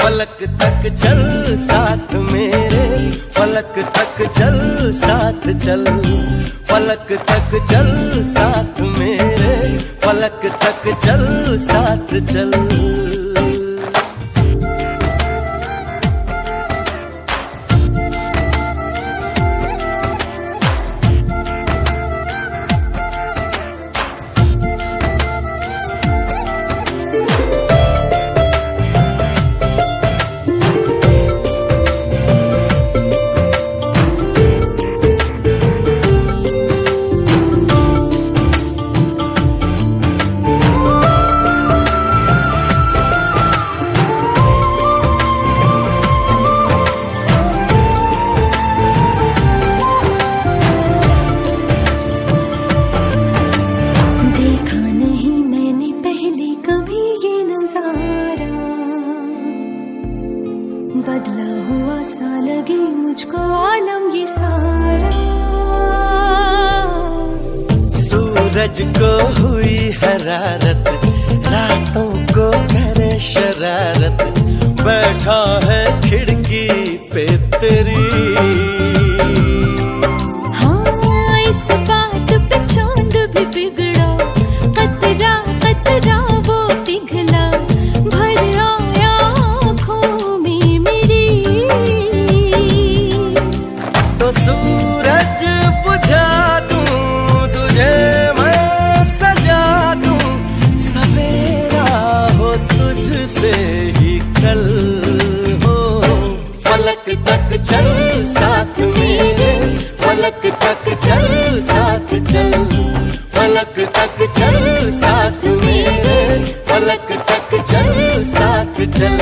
फलक तक चल साथ मेरे, फलक तक चल साथ चल, फलक तक चल साथ मेरे, फलक तक चल साथ चल। बदला हुआ सा लगे मुझको आलम ये सारा। सूरज को हुई हरारत, रातों को करे शरारत, बैठा है खिड़की पे तेरी। हाँ इस बात पे चांद भी बिगड़ा, कतरा कतरा वो पिघला, भर आया आँखों में मेरी। तो सूरज बुझा दूं तुझे मैं सजा दूं, सवेरा हो तुझसे ही कल हो। फलक तक चल साथ मेरे, फलक तक चल साथ चल, फलक तक चल साथ मेरे, फलक तक चल साथ चल।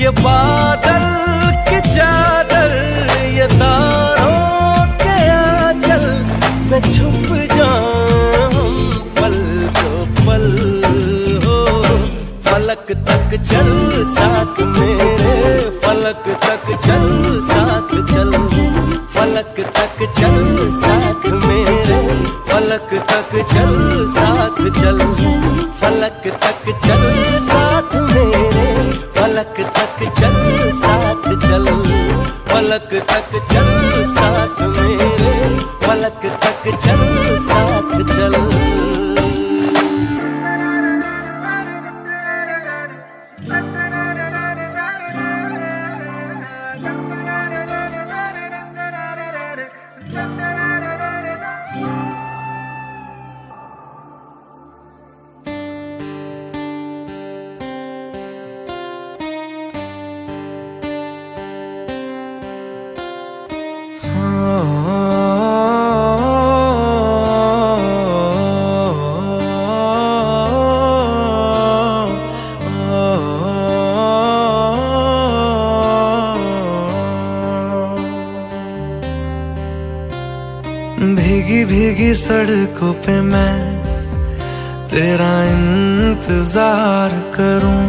ये बादल की चादर, ये तारों के आंचल में छुप जाऊं पल तो पल हो। फलक तक चल साथ मेरे, फलक तक चल साथ चल, फलक तक चल साथ मेरे, फलक तक चल साथ चल, फलक तक चल साथ मेरे, फलक तक चल साथ चल, फलक तक चल साथ मेरे, फलक तक चल साथ चल। भीगी भीगी सड़कों पे मैं तेरा इंतजार करूं,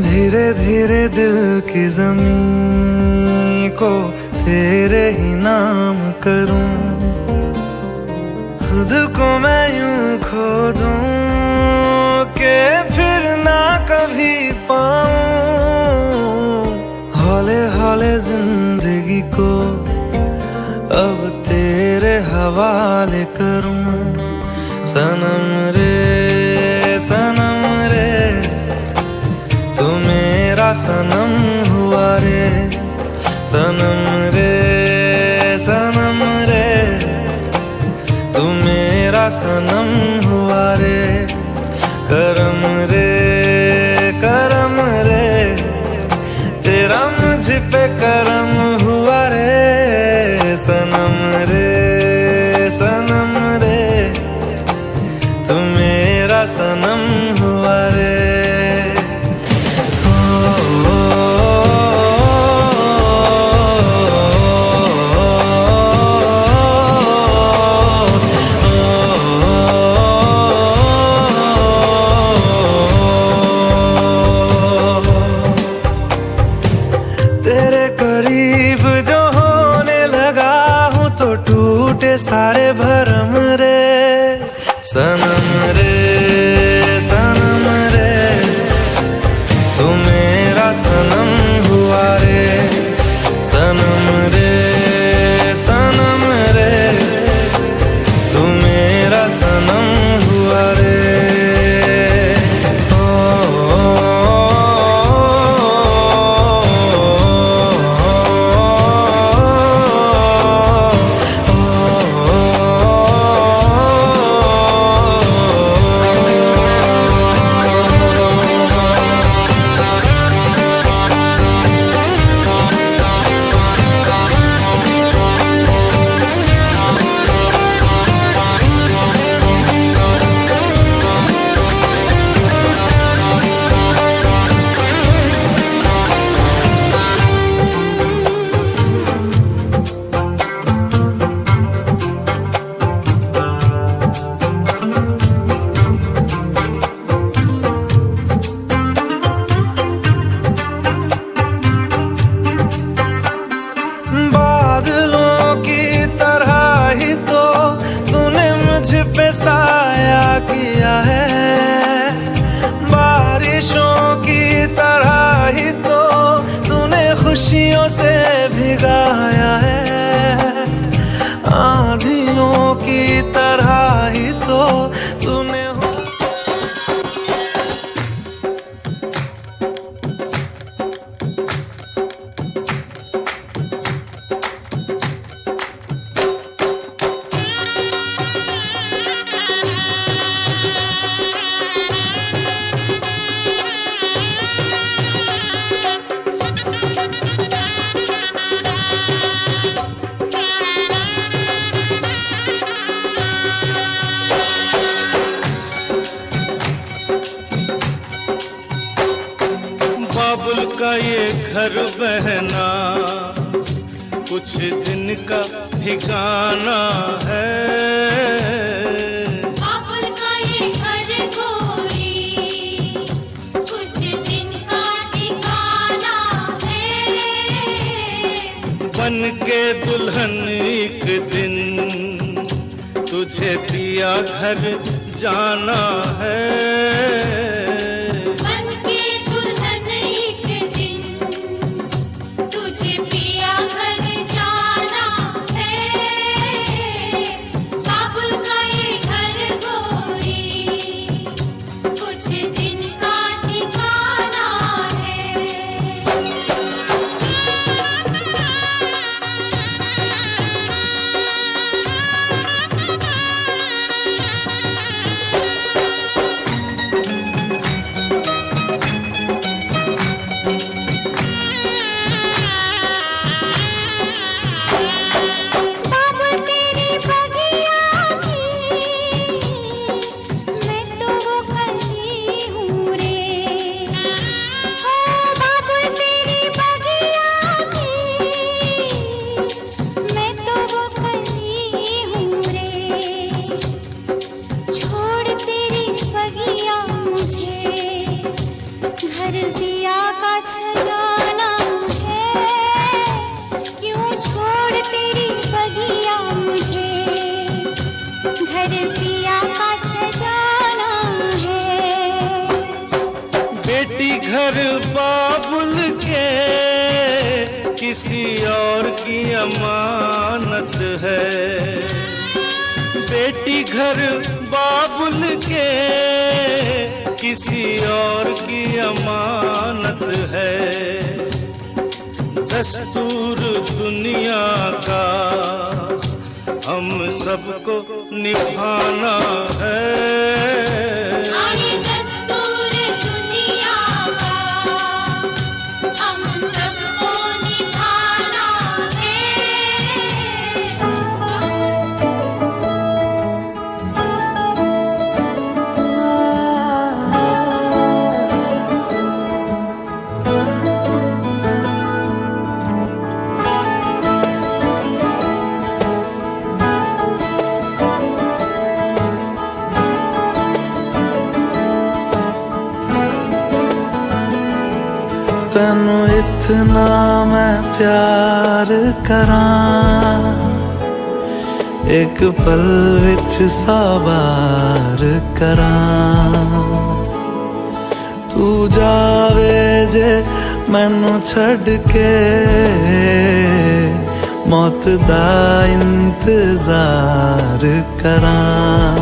धीरे धीरे दिल की ज़मीं को तेरे ही नाम करूं। खुद को मैं यूं खो दूं कि फिर ना कभी पाऊं, हौले हौले जिंदगी को अब तेरे हवाले करूं। सनम रे तू मेरा सनम हुआ रे, सनम रे तू मेरा सनम हुआ रे। करम रे तेरा मुझ पे करम हुआ रे, सनम रे तू मेरा सनम हुआ रे। खुशियों से भिगाया है, आंधियों की तरह ही तो तूने बाबुल का ये घर बहना कुछ दिन का ठिकाना है। बाबुल का ये घर गोरी कुछ दिन का ठिकाना है। बन के दुल्हन एक दिन तुझे पिया घर जाना है। घर बाबुल के किसी और की अमानत है। बेटी घर बाबुल के किसी और की अमानत है। दस्तूर दुनिया का हम सबको निभाना है। तेनू इतना मैं प्यार करां, एक पल विच साबार करां। तू जावे जे मैनू छड़ के, मौत दा इंतजार करां।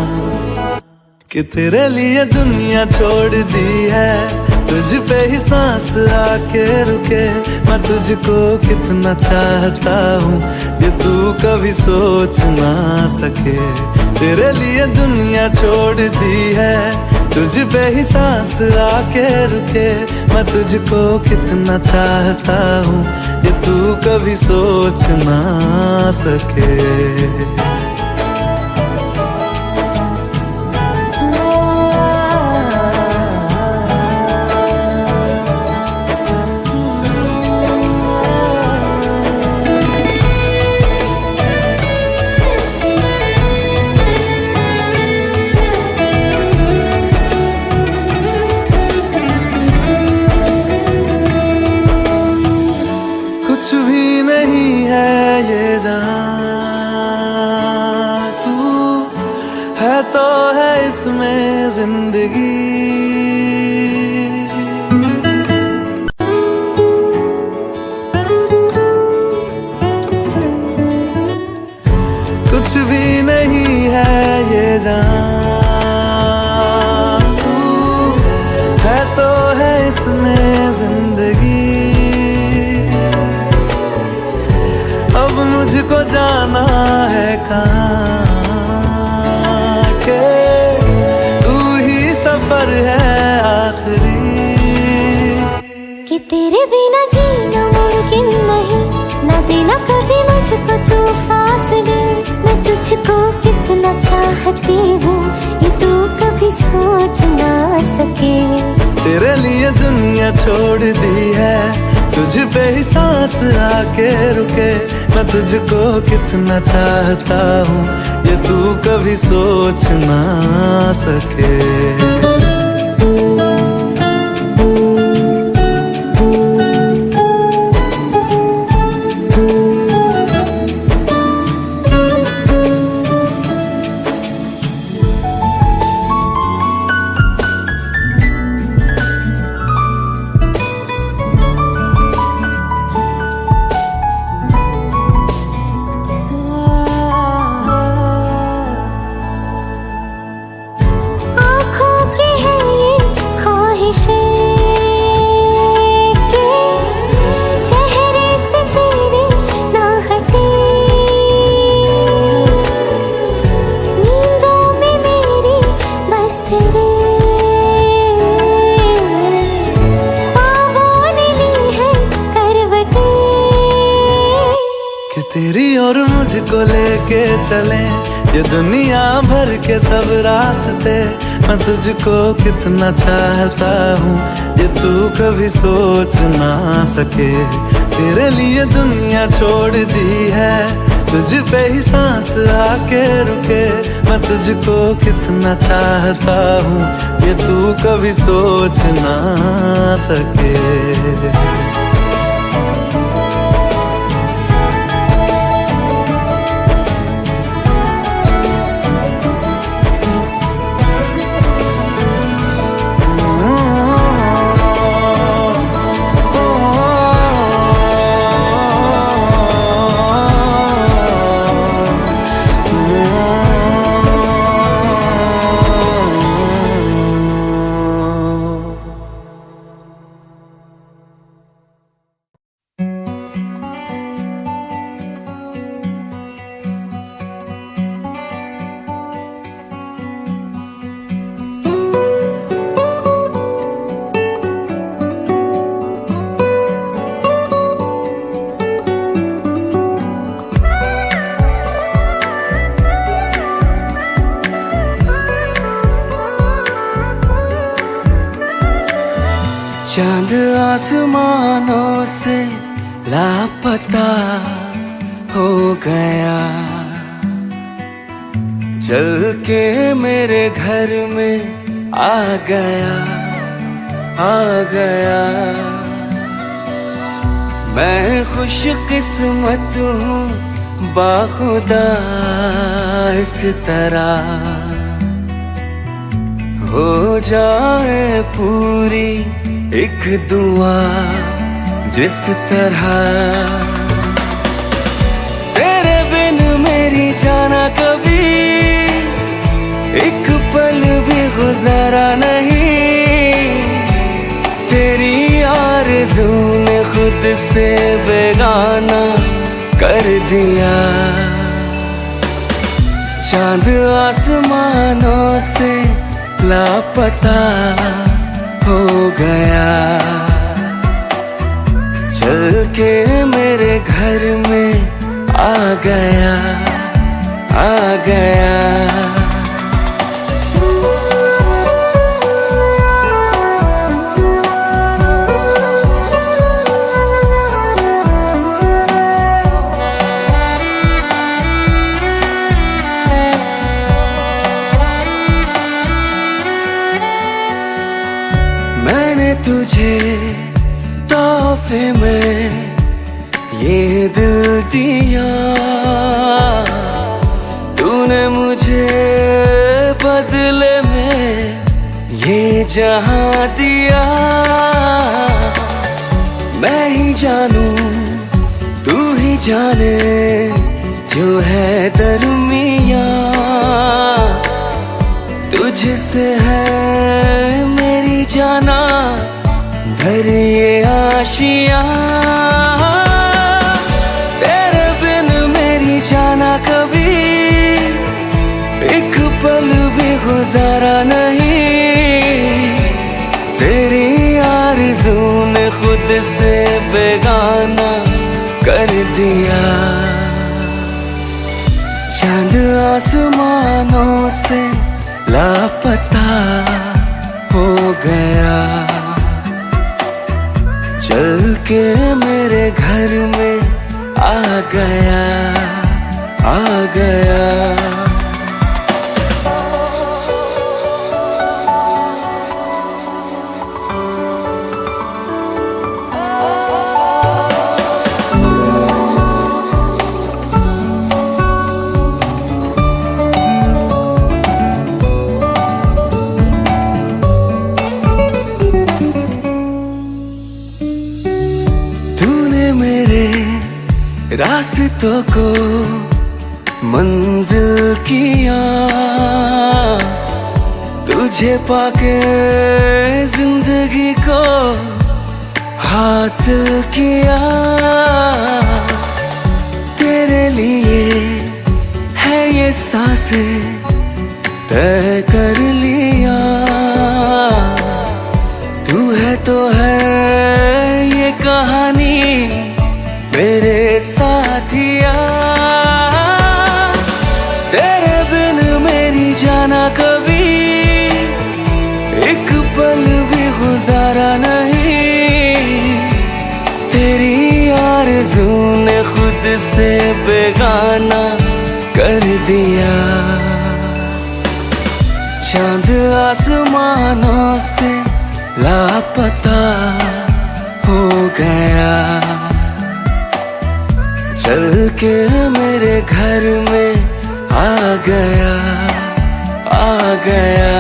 कि तेरे लिए दुनिया छोड़ दी है, तुझ पे ही सांस आके रुके। मैं तुझको कितना चाहता हूँ ये तू कभी सोच ना सके। तेरे लिए दुनिया छोड़ दी है, तुझ पे ही सांस आके रुके। मैं तुझको कितना चाहता हूँ ये तू कभी सोच ना सके। कुछ भी नहीं है ये जहां, तू है तो है इसमें जिंदगी। इसमें जिंदगी। अब मुझको जाना है कहाँ के तू ही सफर है आखिरी। कि तेरे बिना जीना मुमकिन नहीं, ना देना कभी मुझको तू फासले। मैं तुझको कितना चाहती हूँ ये तू कभी सोच ना सके। तेरे लिए दुनिया छोड़ दी है, तुझ पे ही सांस आके रुके। मैं तुझको कितना चाहता हूँ ये तू कभी सोच ना सके। तेरी और मुझको लेके चले ये दुनिया भर के सब रास्ते। मैं तुझको कितना चाहता हूँ ये तू कभी सोच ना सके। तेरे लिए दुनिया छोड़ दी है, तुझ पे ही सांस आके रुके। मैं तुझको कितना चाहता हूँ ये तू कभी सोच ना सके। चांद आसमानों से लापता हो गया, चल के मेरे घर में आ गया, आ गया। मैं खुश किस्मत हूँ बाखुदा इस तरह हो जाए पूरी एक दुआ जिस तरह। तेरे बिन मेरी जाना कभी एक पल भी गुजारा नहीं। तेरी आरज़ू ने खुद से बेगाना कर दिया। चांद आसमानों से लापता हो गया, चल के मेरे घर में आ गया, आ गया। तुझे तोहफे में ये दिल दिया, तूने मुझे बदले में ये जहां दिया। मैं ही जानू तू ही जाने जो है दरमियां, तुझसे है मेरी जाना खुशियाँ, तेरे बिन मेरी जाना कभी एक पल भी गुजारा नहीं। तेरी आरज़ू ने खुद से बेगाना कर दिया। चांद आसमानों से लापता हो गया, चल के मेरे घर में आ गया, आ गया। रास्तों को मंजिल किया, तुझे पाके जिंदगी को हासिल किया। तेरे लिए है ये सांसें तय कर लिया, तू है तो है ये कहानी मेरे साथिया। तेरे बिन मेरी जाना कभी एक पल भी गुजारा नहीं। तेरी आरज़ू ने खुद से बेगाना कर दिया। चांद आसमानों से लापता हो गया, चल के मेरे घर में आ गया, आ गया।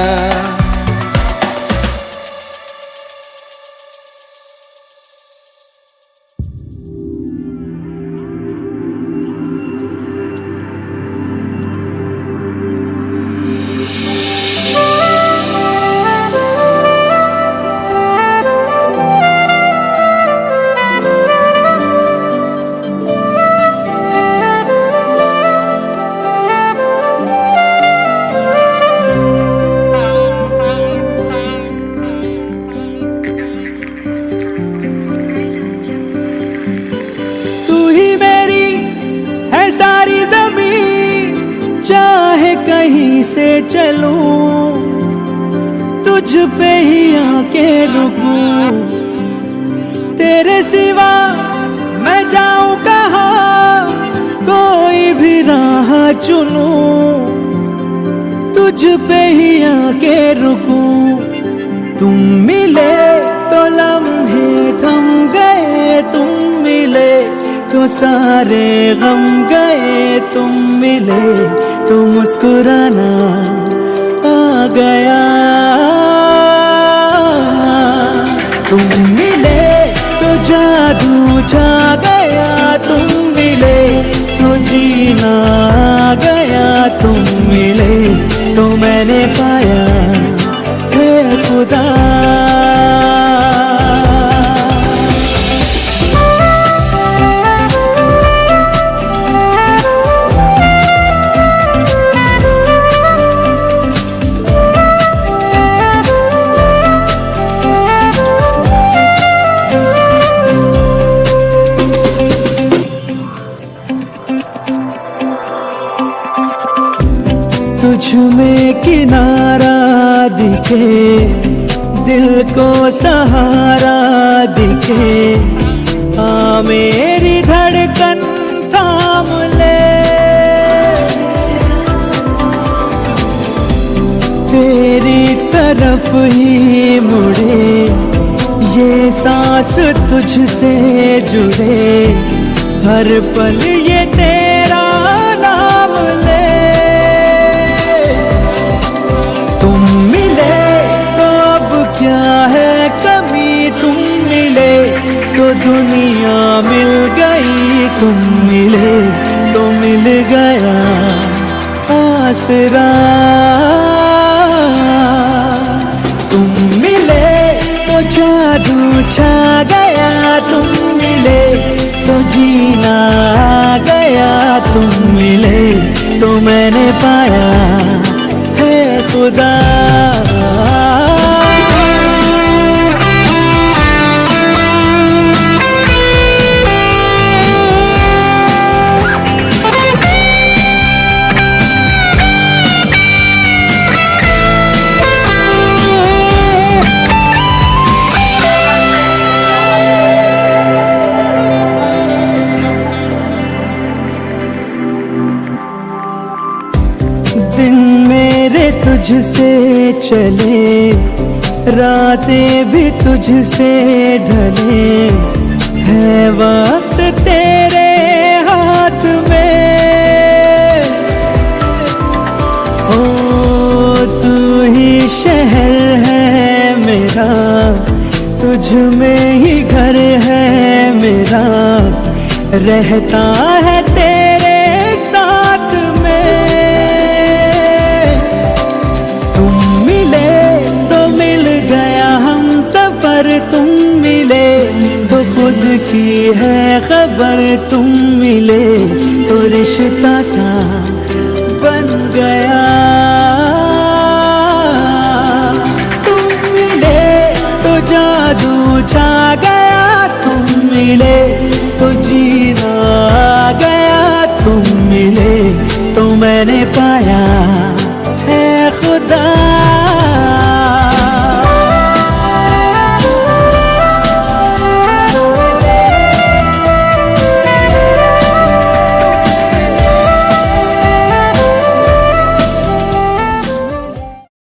चाहे कहीं से चलूं, तुझ पे ही आके रुकूं। तेरे सिवा मैं जाऊं कहाँ, कोई भी राह चुनूं, तुझ पे ही आके रुकूं। तुम मिले तो लम्हे थम गए, तुम मिले तो सारे गम गए। तुम मिले तो मुस्कुराना आ गया। तुम मिले तो जादू छा गया, तुम मिले तो जीना आ गया। तुम मिले तो मैंने पाया है खुदा। तुझ में किनारा दिखे, दिल को सहारा दिखे। आ मेरी धड़कन थाम ले, तेरी तरफ ही मुड़े। ये सांस तुझसे जुड़े, हर पल ये तेरा नाम ले। तुम मिले तो अब क्या है कमी, तुम मिले तो दुनिया मिल गई। तुम मिले तो मिल गया आसरा। तुम मिले तो जादू छा गया, तुम मिले तो जीना आ गया, तुम मिले तो मैंने पाया है खुदा। दिन मेरे तुझसे चले, रातें भी तुझसे ढले, है वक्त तेरे हाथ में। ओ तू ही शहर है मेरा, तुझ में ही घर है मेरा, रहता है तेरे साथ में। तुम मिले तो मिल गया हम सफर, तुम मिले तो खुद की है खबर, तुम मिले तो रिश्ता सा बन गया। तुम मिले तो जादू छा गया, तुम मिले तो जीना आ गया, तुम मिले तो मैंने पाया है खुदा।